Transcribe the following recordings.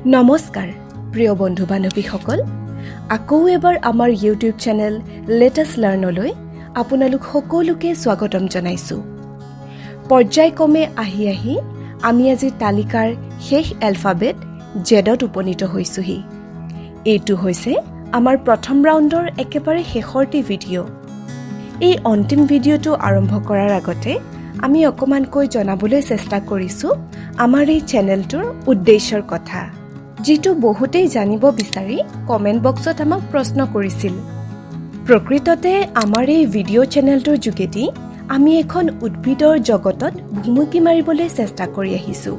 নমস্কাৰ প্ৰিয় বন্ধু বান্ধৱীসকল, আকৌ এবাৰ আমাৰ ইউটিউব চেনেল লেট আছ লাৰ্ণলৈ আপোনালোক সকলোকে স্বাগতম জনাইছোঁ। পৰ্যায়ক্ৰমে আহি আমি আজি তালিকাৰ শেষ এলফাবেট জেডত উপনীত হৈছোহি। এইটো হৈছে আমাৰ প্ৰথম ৰাউণ্ডৰ একেবাৰে শেষৰটি ভিডিঅ'। এই অন্তিম ভিডিঅ'টো আৰম্ভ কৰাৰ আগতে আমি অকণমানকৈ জনাবলৈ চেষ্টা কৰিছোঁ আমাৰ এই চেনেলটোৰ উদ্দেশ্যৰ কথা, যিটো বহুতেই জানিব বিচাৰি কমেণ্ট বক্সত আমাক প্ৰশ্ন কৰিছিল। প্ৰকৃততে আমাৰ এই ভিডিঅ' চেনেলটোৰ যোগেদি আমি এখন উদ্ভিদৰ জগতত ভুমুকি মাৰিবলৈ চেষ্টা কৰি আহিছোঁ।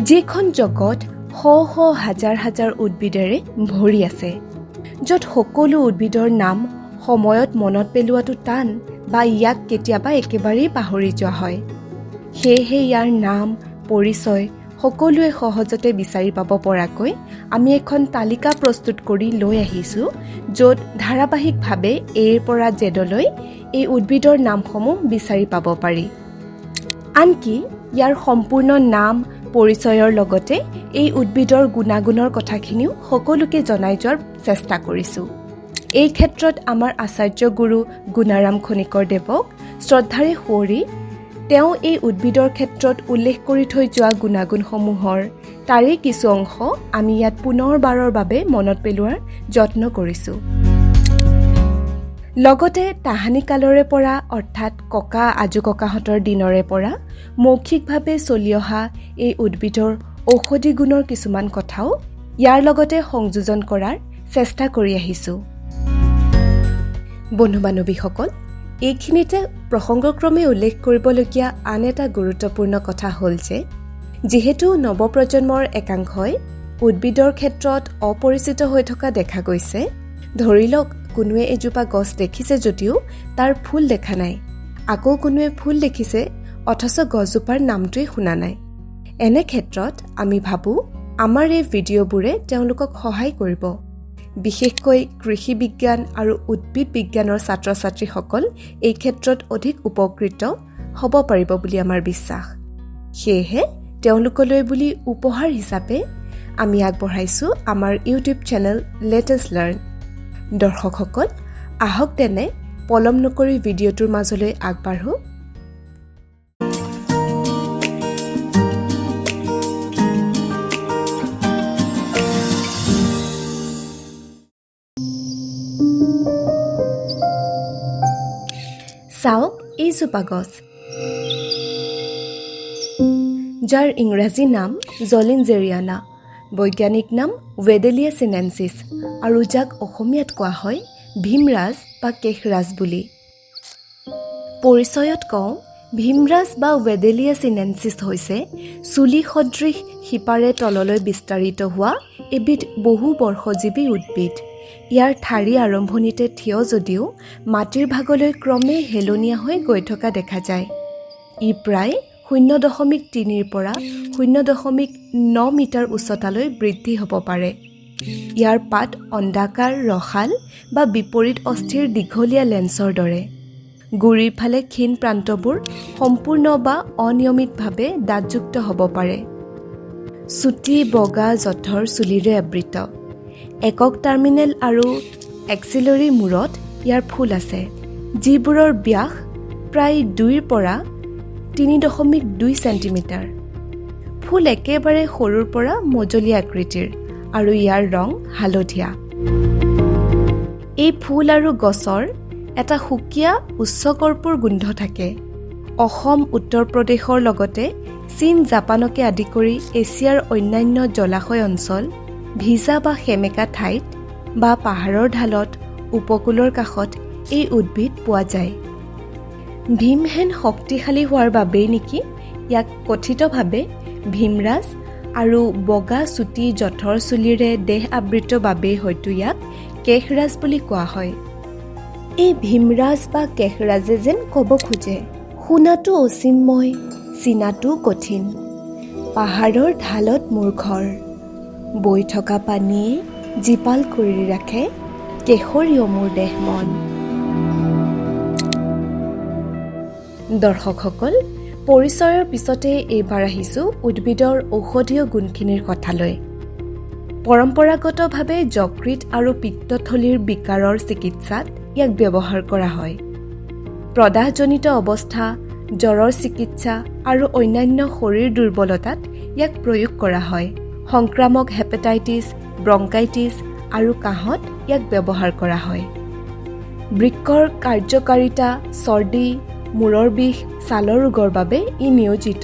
যিখন জগত শ শ হাজাৰ হাজাৰ উদ্ভিদেৰে ভৰি আছে, য'ত সকলো উদ্ভিদৰ নাম সময়ত মনত পেলোৱাটো টান বা ইয়াক কেতিয়াবা একেবাৰেই পাহৰি যোৱা হয়। সেয়েহে ইয়াৰ নাম পৰিচয় সকলোৱে সহজতে বিচাৰি পাব পৰাকৈ আমি এখন তালিকা প্ৰস্তুত কৰি লৈ আহিছোঁ, য'ত ধাৰাবাহিকভাৱে এৰ পৰা জেডলৈ এই উদ্ভিদৰ নামসমূহ বিচাৰি পাব পাৰি। আনকি ইয়াৰ সম্পূৰ্ণ নাম পৰিচয়ৰ লগতে এই উদ্ভিদৰ গুণাগুণৰ কথাখিনিও সকলোকে জনাই যোৱাৰ চেষ্টা কৰিছোঁ। এই ক্ষেত্ৰত আমাৰ আচাৰ্য গুৰু গুণাৰাম খনিকৰ দেৱক শ্ৰদ্ধাৰে সুঁৱৰি তেওঁ এই উদ্ভিদৰ ক্ষেত্ৰত উল্লেখ কৰি থৈ যোৱা গুণাগুণসমূহৰ তাৰে কিছু অংশ আমি ইয়াত পুনৰবাৰৰ বাবে মনত পেলোৱাৰ যত্ন কৰিছোঁ। লগতে তাহানি কালৰে পৰা অৰ্থাৎ ককা আজু ককাহঁতৰ দিনৰে পৰা মৌখিকভাৱে চলি অহা এই উদ্ভিদৰ ঔষধি গুণৰ কিছুমান কথাও ইয়াৰ লগতে সংযোজন কৰাৰ চেষ্টা কৰি আহিছোঁ। বন্ধু বান্ধৱীসকল, এইখিনিতে প্ৰসংগক্ৰমে উল্লেখ কৰিবলগীয়া আন এটা গুৰুত্বপূৰ্ণ কথা হ'ল যে, যিহেতু নৱপ্ৰজন্মৰ একাংশই উদ্ভিদৰ ক্ষেত্ৰত অপৰিচিত হৈ থকা দেখা গৈছে, ধৰি লওক কোনোৱে এজোপা গছ দেখিছে যদিও তাৰ ফুল দেখা নাই, আকৌ কোনোৱে ফুল দেখিছে অথচ গছজোপাৰ নামটোৱে শুনা নাই। এনে ক্ষেত্ৰত আমি ভাবোঁ আমাৰ এই ভিডিঅ'বোৰে তেওঁলোকক সহায় কৰিব। বিশেষকৈ কৃষি বিজ্ঞান আৰু উদ্ভিদ বিজ্ঞানৰ ছাত্ৰ ছাত্ৰীসকল এই ক্ষেত্ৰত অধিক উপকৃত হ'ব পাৰিব বুলি আমাৰ বিশ্বাস। সেয়েহে তেওঁলোকলৈ বুলি উপহাৰ হিচাপে আমি আগবঢ়াইছোঁ আমাৰ YouTube channel let us learn. দৰ্শকসকল, আহক তেনে পলম নকৰি ভিডিঅ'টোৰ মাজলৈ আগবাঢ়ো। চাওক এইজোপা গছ, যাৰ ইংৰাজী নাম জলিঞ্জেৰিয়ানা, বৈজ্ঞানিক নাম ৱেডেলিয়া চিনেনচিছ আৰু যাক অসমীয়াত কোৱা হয় ভীমৰাজ বা কেশৰাজ বুলি। পৰিচয়ত কওঁ, ভীমৰাজ বা ৱেডেলিয়া চিনেনচিছ হৈছে চুলি সদৃশ শিপাৰে তললৈ বিস্তাৰিত হোৱা এবিধ বহু বৰ্ষজীৱী উদ্ভিদ। ইয়াৰ ঠাৰি আৰম্ভণিতে থিয় যদিও মাটিৰ ভাগলৈ ক্ৰমে হেলনীয়া হৈ গৈ থকা দেখা যায়। ই প্ৰায় 0.3 পৰা 0.9 মিটাৰ উচ্চতালৈ বৃদ্ধি হ'ব পাৰে। ইয়াৰ পাত অণ্ডাকাৰ, ৰসাল বা বিপৰীত অস্থিৰ দীঘলীয়া লেন্সৰ দৰে। গুৰিৰ ফালে ক্ষীণ প্ৰান্তবোৰ সম্পূৰ্ণ বা অনিয়মিতভাৱে দাঁতযুক্ত হ'ব পাৰে। চুটি বগা জঠৰ চুলিৰে আবৃত। একক টাৰ্মিনেল আৰু এক্সিলৰী মূৰত ইয়াৰ ফুল আছে, যিবোৰৰ ব্যাস প্ৰায় 2 পৰা 3.2 চেণ্টিমিটাৰ। ফুল একেবাৰে সৰুৰ পৰা মজলীয়া আকৃতিৰ আৰু ইয়াৰ ৰং হালধীয়া। এই ফুল আৰু গছৰ এটা সুকীয়া উচ্চকৰ্পূৰ গোন্ধ থাকে। অসম, উত্তৰ প্ৰদেশৰ লগতে চীন, জাপানকে আদি কৰি এছিয়াৰ অন্যান্য জলাশয় অঞ্চল, ভিজা বা সেমেকা ঠাইত বা পাহাৰৰ ঢালত, উপকূলৰ কাষত এই উদ্ভিদ পোৱা যায়। ভীমহেন শক্তিশালী হোৱাৰ বাবেই নেকি ইয়াক কথিতভাৱে ভীমৰাজ আৰু বগা চুটি জঠৰ চুলিৰে দেহ আবৃত বাবেই হয়তো ইয়াক কেশৰাজ বুলি কোৱা হয়। এই ভীমৰাজ বা কেশৰাজে যেন ক'ব খোজে, শুনাটো অচিন্ময়, চিনাটো কঠিন, পাহাৰৰ ঢালত মোৰ ঘৰ, বৈ থকা পানীয়ে জীপাল কৰি ৰাখে কেশৰীয় মোৰ দেহ মন। দৰ্শকসকল, পৰিচয়ৰ পিছতে এইবাৰ আহিছোঁ উদ্ভিদৰ ঔষধীয় গুণখিনিৰ কথালৈ। পৰম্পৰাগতভাৱে যকৃত আৰু পিত্তথলীৰ বিকাৰৰ চিকিৎসাত ইয়াক ব্যৱহাৰ কৰা হয়। প্ৰদাহজনিত অৱস্থা, জ্বৰৰ চিকিৎসা আৰু অন্যান্য শৰীৰ দুৰ্বলতাত ইয়াক প্ৰয়োগ কৰা হয়। সংক্ৰামক হেপাটাইটিছ, ব্ৰংকাইটিছ আৰু কাহত ইয়াক ব্যৱহাৰ কৰা হয়। বৃক্কৰ কাৰ্যকাৰিতা, চৰ্দি, মূৰৰ বিষ, ছালৰ ৰোগৰ বাবে ই নিয়োজিত।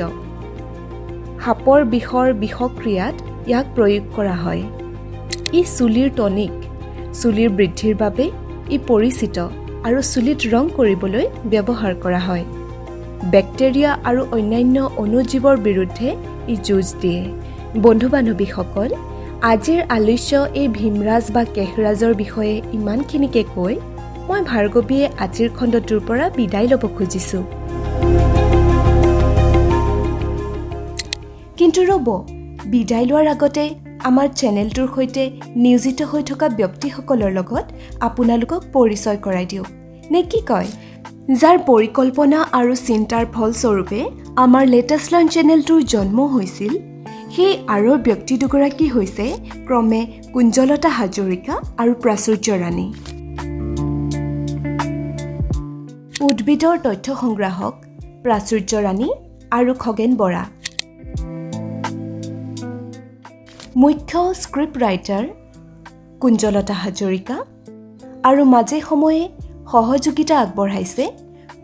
সাপৰ বিষৰ বিষক্ৰিয়াত ইয়াক প্ৰয়োগ কৰা হয়। ই চুলিৰ টনিক, চুলিৰ বৃদ্ধিৰ বাবে ই পৰিচিত আৰু চুলিত ৰং কৰিবলৈ ব্যৱহাৰ কৰা হয়। বেক্টেৰিয়া আৰু অন্যান্য অণুজীৱৰ বিৰুদ্ধে ই যুঁজ দিয়ে। বন্ধু-বান্ধৱীসকল, আজিৰ আলোচ্য এই ভীমৰাজ বা কেশৰাজৰ বিষয়ে ইমানখিনিকে কৈ মই ভাৰ্গৱীয়ে আজিৰ খণ্ডটোৰ পৰা বিদায় ল'ব খুজিছোঁ। কিন্তু ৰ'ব, বিদায় লোৱাৰ আগতে আমাৰ চেনেলটোৰ সৈতে নিয়োজিত হৈ থকা ব্যক্তিসকলৰ লগত আপোনালোকক পৰিচয় কৰাই দিওঁ, নে কি কয়? যাৰ পৰিকল্পনা আৰু চিন্তাৰ ফলস্বৰূপে আমাৰ লেটেষ্ট লাৰ্ণ চেনেলটোৰ জন্ম হৈছিল, সেই আঁৰৰ ব্যক্তি দুগৰাকী হৈছে ক্ৰমে কুঞ্জলতা হাজৰিকা আৰু প্ৰাচুৰ্য ৰাণী। উদ্ভিদৰ তথ্য সংগ্ৰাহক প্ৰাচুৰ্য ৰাণী আৰু খগেন বৰা। মুখ্য স্ক্ৰিপ্ট ৰাইটাৰ কুঞ্জলতা হাজৰিকা আৰু মাজে সময়ে সহযোগিতা আগবঢ়াইছে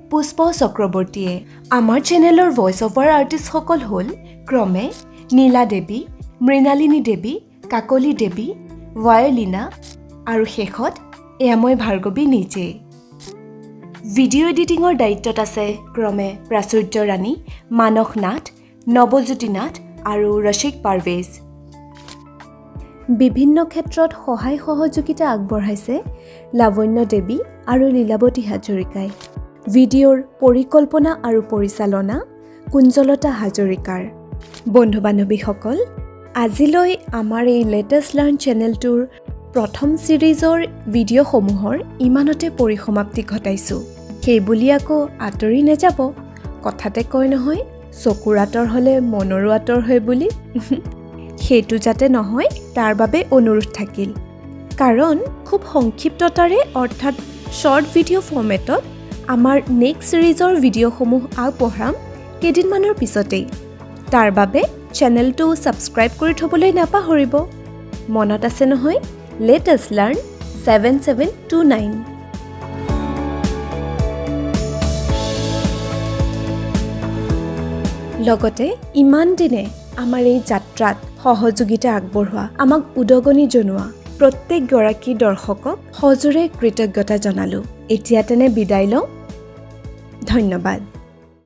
পুষ্প চক্ৰৱৰ্তীয়ে। আমাৰ চেনেলৰ ভইচ অভাৰ আৰ্টিষ্টসকল হ'ল ক্ৰমে নীলা দেৱী, মৃণালিনী দেৱী, কাকলি দেৱী, ভায়লিনা আৰু শেষত এয়া মই ভাৰ্গৱী নিজেই। ভিডিঅ' এডিটিঙৰ দায়িত্বত আছে ক্ৰমে প্ৰাচুৰ্য ৰাণী, মানস নাথ, নৱজ্যোতি নাথ আৰু ৰশিক পাৰভেজ। বিভিন্ন ক্ষেত্ৰত সহায় সহযোগিতা আগবঢ়াইছে লাৱণ্য দেৱী আৰু লীলাৱতী হাজৰিকাই। ভিডিঅ'ৰ পৰিকল্পনা আৰু পৰিচালনা কুঞ্জলতা হাজৰিকাৰ। বন্ধু-বান্ধৱীসকল, আজিলৈ আমাৰ এই লেটেষ্ট লাৰ্ণ চেনেলটোৰ প্ৰথম ছিৰিজৰ ভিডিঅ'সমূহৰ ইমানতে পৰিসমাপ্তি ঘটাইছোঁ। সেইবুলি আকৌ আঁতৰি নাযাব। কথাতে কয় নহয়, চকুৰ আঁতৰ হ'লে মনৰো আঁতৰ হয় বুলি। সেইটো যাতে নহয় তাৰ বাবে অনুৰোধ থাকিল। কাৰণ খুব সংক্ষিপ্ততাৰে অৰ্থাৎ শ্বৰ্ট ভিডিঅ' ফৰ্মেটত আমাৰ নেক্সট ছিৰিজৰ ভিডিঅ'সমূহ আগবঢ়াম কেইদিনমানৰ পিছতেই। তাৰ বাবে চেনেলটো ছাবস্ক্ৰাইব কৰি থ'বলৈ নাপাহৰিব। মনত আছে নহয়, লেটেষ্ট লাৰ্ণ 7729। লগতে ইমান দিনে আমাৰ এই যাত্ৰাত সহযোগিতা আগবঢ়োৱা, আমাক উদগনি জনোৱা প্ৰত্যেকগৰাকী দৰ্শকক সজোৰে কৃতজ্ঞতা জনালোঁ। এতিয়া তেনে বিদায় লওঁ। ধন্যবাদ।